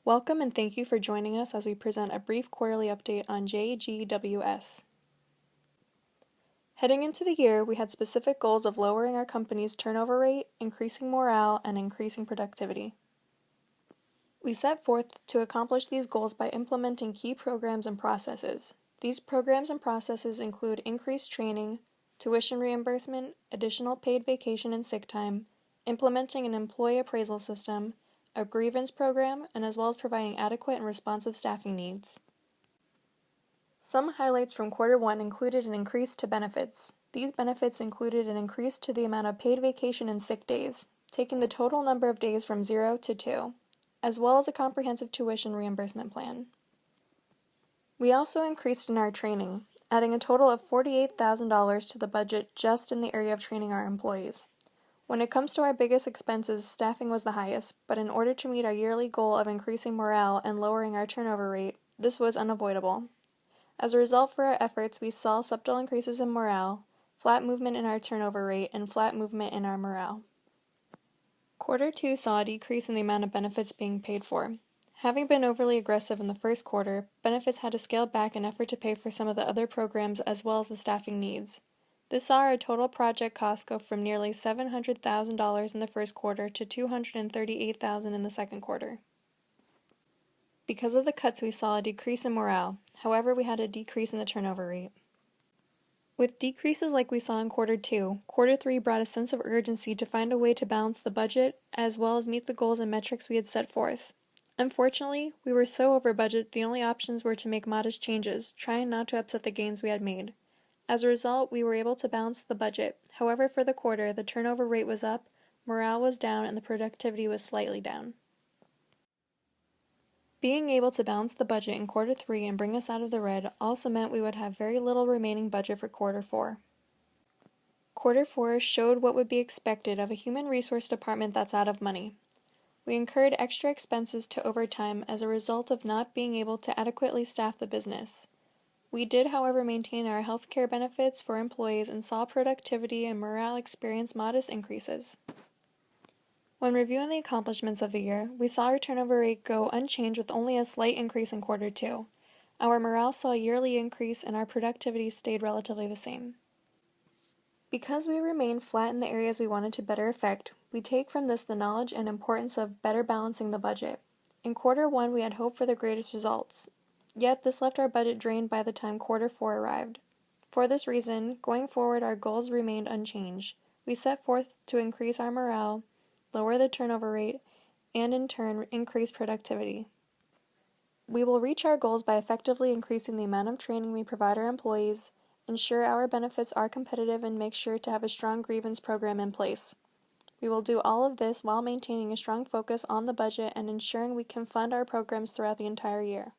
Welcome and thank you for joining us as we present a brief quarterly update on JGWS. Heading into the year, we had specific goals of lowering our company's turnover rate, increasing morale, and increasing productivity. We set forth to accomplish these goals by implementing key programs and processes. These programs and processes include increased training, tuition reimbursement, additional paid vacation and sick time, implementing an employee appraisal system, a grievance program, and as well as providing adequate and responsive staffing needs. Some highlights from Quarter 1 included an increase to benefits. These benefits included an increase to the amount of paid vacation and sick days, taking the total number of days from 0 to 2, as well as a comprehensive tuition reimbursement plan. We also increased in our training, adding a total of $48,000 to the budget just in the area of training our employees. When it comes to our biggest expenses, staffing was the highest, but in order to meet our yearly goal of increasing morale and lowering our turnover rate, this was unavoidable. As a result for our efforts, we saw subtle increases in morale, flat movement in our turnover rate, and flat movement in our morale. Quarter 2 saw a decrease in the amount of benefits being paid for. Having been overly aggressive in the first quarter, benefits had to scale back in effort to pay for some of the other programs as well as the staffing needs. This saw our total project cost go from nearly $700,000 in the first quarter to $238,000 in the second quarter. Because of the cuts, we saw a decrease in morale. However, we had a decrease in the turnover rate. With decreases like we saw in Quarter 2, Quarter 3 brought a sense of urgency to find a way to balance the budget as well as meet the goals and metrics we had set forth. Unfortunately, we were so over budget, the only options were to make modest changes, trying not to upset the gains we had made. As a result, we were able to balance the budget. However, for the quarter, the turnover rate was up, morale was down, and the productivity was slightly down. Being able to balance the budget in Quarter 3 and bring us out of the red also meant we would have very little remaining budget for Quarter 4. Quarter 4 showed what would be expected of a human resource department that's out of money. We incurred extra expenses to overtime as a result of not being able to adequately staff the business. We did, however, maintain our health care benefits for employees and saw productivity and morale experience modest increases. When reviewing the accomplishments of the year, we saw our turnover rate go unchanged with only a slight increase in Quarter 2. Our morale saw a yearly increase and our productivity stayed relatively the same. Because we remained flat in the areas we wanted to better affect, we take from this the knowledge and importance of better balancing the budget. In Quarter 1, we had hoped for the greatest results. Yet, this left our budget drained by the time Quarter 4 arrived. For this reason, going forward, our goals remained unchanged. We set forth to increase our morale, lower the turnover rate, and in turn, increase productivity. We will reach our goals by effectively increasing the amount of training we provide our employees, ensure our benefits are competitive, and make sure to have a strong grievance program in place. We will do all of this while maintaining a strong focus on the budget and ensuring we can fund our programs throughout the entire year.